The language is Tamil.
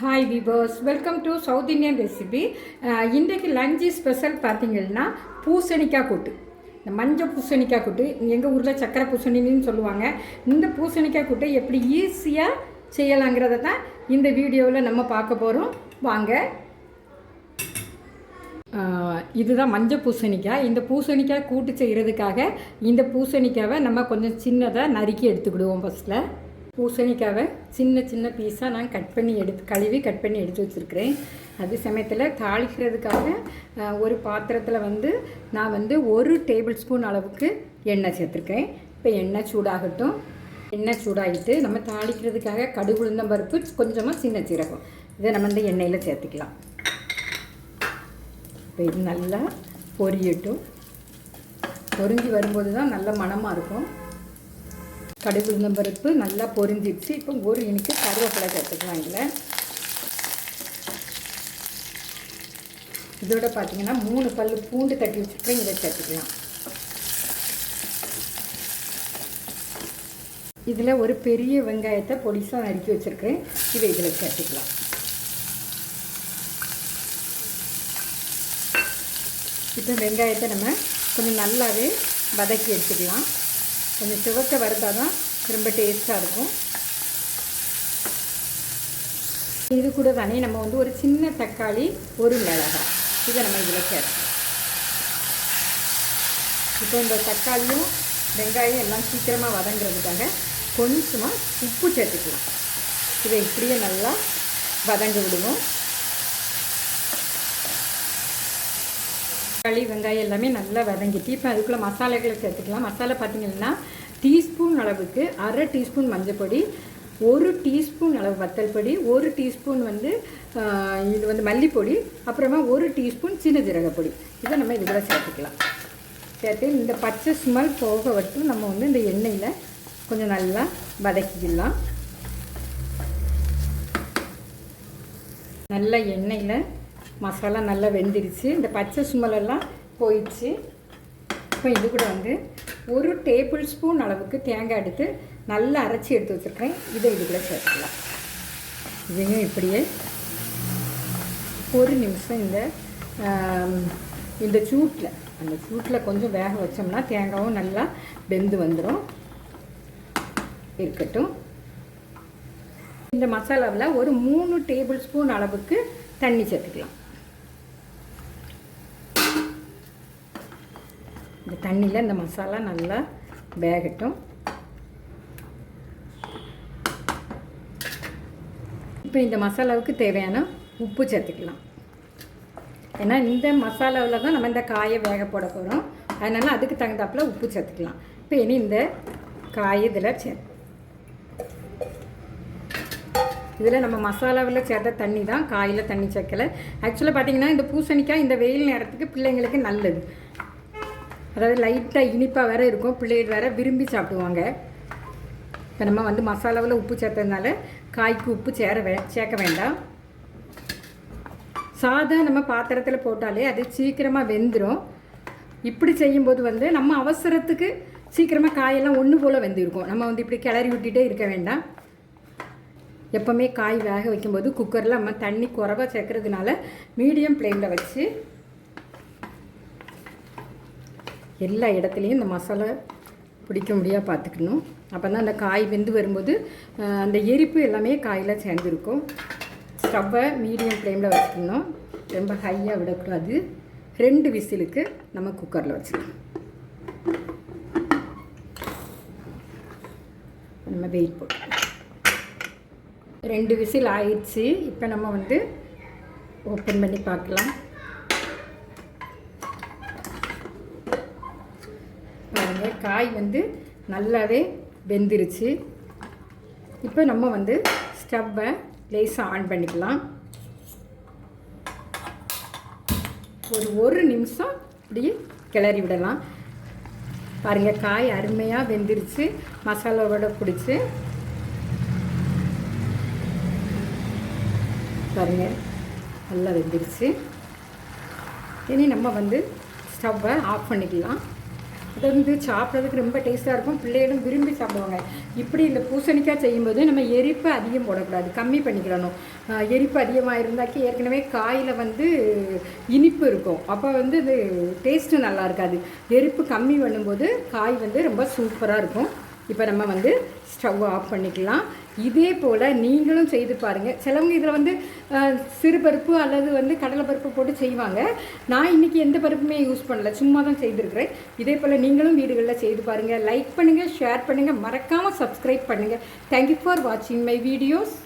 Hi viewers, welcome to south Indian recipe. இன்றைக்கு லஞ்சு ஸ்பெஷல் பார்த்தீங்கன்னா பூசணிக்காய் கூட்டு. இந்த மஞ்சள் பூசணிக்காய் கூட்டு, எங்கள் ஊரில் சக்கரை பூசணின்னு சொல்லுவாங்க. இந்த பூசணிக்காய் கூட்டை எப்படி ஈஸியாக செய்யலாங்கிறத தான் இந்த வீடியோவில் நம்ம பார்க்க போகிறோம். வாங்க. இதுதான் மஞ்சள் பூசணிக்காய். இந்த பூசணிக்காய் கூட்டு செய்கிறதுக்காக இந்த பூசணிக்காவை நம்ம கொஞ்சம் சின்னதாக நறுக்கி எடுத்துக்கிடுவோம். ஃபஸ்ட்டில் பூசணிக்காவை சின்ன சின்ன பீஸாக நான் கழுவி கட் பண்ணி எடுத்து வச்சுருக்கிறேன். அது சமயத்தில் தாளிக்கிறதுக்காக ஒரு பாத்திரத்தில் நான் 1 டேபிள் ஸ்பூன் அளவுக்கு எண்ணெய் சேர்த்துருக்கேன். இப்போ எண்ணெய் சூடாகட்டும். எண்ணெய் சூடாகிட்டு நம்ம தாளிக்கிறதுக்காக கடுகு, உளுந்தம் பருப்பு, கொஞ்சமாக சின்ன சீரகம், இதை நம்ம இந்த எண்ணெயில் சேர்த்துக்கலாம். இப்போ இது நல்லா பொரியட்டும். பொரிஞ்சு வரும்போது தான் நல்ல மணமாக இருக்கும். கடுகு, உளுந்தம் பருப்பு நல்லா பொரிஞ்சிடுச்சு. இப்போ ஒரு இனிக்கு கருவேப்பிலை சேர்த்துக்கலாம். இதோட பார்த்தீங்கன்னா 3 பல் பூண்டு தட்டி வச்சுருக்கேன், இதை சேர்த்துக்கலாம். இதில் ஒரு பெரிய வெங்காயத்தை பொடிசாக நறுக்கி வச்சுருக்கேன், இதை இதில் சேர்த்துக்கலாம். இப்போ வெங்காயத்தை நம்ம கொஞ்சம் நல்லாவே வதக்கி எடுத்துக்கலாம். கொஞ்சம் சிவக்க வறுத்தால் தான் ரொம்ப டேஸ்ட்டாக இருக்கும். இது கூட தானே நம்ம ஒரு சின்ன தக்காளி, ஒரு மிளகாய், இதை நம்ம இதில் சேர்த்தோம். இப்போ இந்த தக்காளியும் வெங்காயம் எல்லாம் சீக்கிரமாக வதங்கிறதுக்காக கொஞ்சமாக உப்பு சேர்த்துக்கலாம். இதை இப்படியே நல்லா வதங்க விடுவோம். தக்காளி, வெங்காயம் எல்லாமே நல்லா வதங்கிட்டு இப்போ அதுக்குள்ளே மசாலாக்களை சேர்த்துக்கலாம். மசாலா பார்த்திங்கன்னா டீஸ்பூன் அளவுக்கு 1/2 டீஸ்பூன் மஞ்சள் பொடி, 1 டீஸ்பூன் அளவு வத்தல் பொடி, 1 டீஸ்பூன் இது மல்லிப்பொடி, அப்புறமா 1 டீஸ்பூன் சின்ன ஜீரகப்பொடி, இதை நம்ம இதில் சேர்த்துக்கலாம். சேர்த்து இந்த பச்சை ஸ்மெல் போக விட்டு நம்ம இந்த எண்ணெயில் கொஞ்சம் நல்லா வதக்கிக்கலாம். நல்லா எண்ணெயில் மசாலா நல்லா வெந்துருச்சு. இந்த பச்சை ஸ்மெல்லாம் போயிடுச்சு. இப்போ இது கூட 1 டேபிள் ஸ்பூன் அளவுக்கு தேங்காய் எடுத்து நல்லா அரைச்சி எடுத்து வச்சுருக்கேன், இதை இதுக்குள்ளே சேர்த்துக்கலாம். இதையும் இப்படியே ஒரு நிமிஷம் இந்த சூட்டில் கொஞ்சம் வேக வச்சோம்னா தேங்காயும் நல்லா வெந்து வந்துடும். இருக்கட்டும். இந்த மசாலாவில் ஒரு 3 டேபிள் ஸ்பூன் அளவுக்கு தண்ணி சேர்த்துக்கலாம். இந்த தண்ணியில் இந்த மசாலா நல்லா வேகட்டும். இப்போ இந்த மசாலாவுக்கு தேவையான உப்பு சேர்த்துக்கலாம். ஏன்னா இந்த மசாலாவில் தான் நம்ம இந்த காயை வேக போட போகிறோம். அதனால் அதுக்கு தகுந்தாப்பில் உப்பு சேர்த்துக்கலாம். இப்போ இனி இந்த காயை இதில் நம்ம மசாலாவில் சேர்த்த தண்ணி தான், காயில் தண்ணி சேர்க்கலை. ஆக்சுவலாக பார்த்திங்கன்னா இந்த பூசணிக்காய் இந்த வெயில் நேரத்துக்கு பிள்ளைங்களுக்கு நல்லது. அதாவது லைட்டாக இனிப்பாக வேறு இருக்கும், பிள்ளைகள் வேறு விரும்பி சாப்பிடுவாங்க. இப்போ நம்ம மசாலாவில் உப்பு சேர்த்ததுனால காய்க்கு உப்பு சேர்க்க வேண்டாம். சாதம் நம்ம பாத்திரத்தில் போட்டாலே அது சீக்கிரமாக வெந்துடும். இப்படி செய்யும்போது நம்ம அவசரத்துக்கு சீக்கிரமாக காயெல்லாம் ஒன்று போல் வெந்திருக்கும். நம்ம இப்படி கிளறி விட்டுகிட்டே இருக்க வேண்டாம். எப்போவுமே காய் வேக வைக்கும்போது குக்கரில் நம்ம தண்ணி குறைவாக சேர்க்கறதுனால மீடியம் ஃப்ளேமில் வச்சு எல்லா இடத்துலையும் இந்த மசாலா பிடிக்க முடியாது பார்த்துக்கணும். அப்போ தான் அந்த காய் வெந்து வரும்போது அந்த எரிப்பு எல்லாமே காயில் சேர்ந்துருக்கும். ஸ்டவ்வை மீடியம் ஃப்ளேமில் வச்சுக்கணும், ரொம்ப ஹையாக விடக்கூடாது. 2 விசிலுக்கு நம்ம குக்கரில் வச்சுக்கலாம். நம்ம வெயிட் போட்டுக்கலாம். 2 விசில் ஆயிடுச்சு. இப்போ நம்ம ஓப்பன் பண்ணி பார்க்கலாம். பாருங்கள், காய் நல்லாவே வெந்துருச்சு. இப்போ நம்ம ஸ்டவ்வை லேசாக ஆன் பண்ணிக்கலாம். ஒரு நிமிஷம் இப்படி கிளறி விடலாம். பாருங்கள், காய் அருமையாக வெந்துருச்சு, மசாலாவோட பிடிச்சி. பாருங்கள், நல்லா வெந்துருச்சு. இனி நம்ம ஸ்டவ்வை ஆஃப் பண்ணிக்கலாம். அது வந்து சாப்பிட்றதுக்கு ரொம்ப டேஸ்ட்டாக இருக்கும், பிள்ளைகளும் விரும்பி சாப்பிடுவாங்க. இப்படி இந்த பூசணிக்காய் செய்யும்போது நம்ம எரிப்பு அதிகம் போடக்கூடாது, கம்மி பண்ணிக்கிறணும். எரிப்பு அதிகமாக இருந்தாக்கி ஏற்கனவே காயில் வந்து இனிப்பு இருக்கும், அப்போ வந்து இது டேஸ்ட்டு நல்லா இருக்காது. எரிப்பு கம்மி பண்ணும்போது காய் வந்து ரொம்ப சூப்பராக இருக்கும். இப்போ நம்ம வந்து ஸ்டவ் ஆஃப் பண்ணிக்கலாம். இதே போல் நீங்களும் செய்து பாருங்கள். சிலவங்க இதில் வந்து சிறுபருப்பு அல்லது வந்து கடலைப்பருப்பு போட்டு செய்வாங்க. நான் இன்றைக்கி எந்த பருப்புமே யூஸ் பண்ணல, சும்மா தான் செய்திருக்கிறேன். இதே போல் நீங்களும் வீடுகளில் செய்து பாருங்கள். லைக் பண்ணுங்கள், ஷேர் பண்ணுங்கள், மறக்காமல் சப்ஸ்கிரைப் பண்ணுங்கள். தேங்க்யூ ஃபார் வாட்சிங் மை வீடியோஸ்.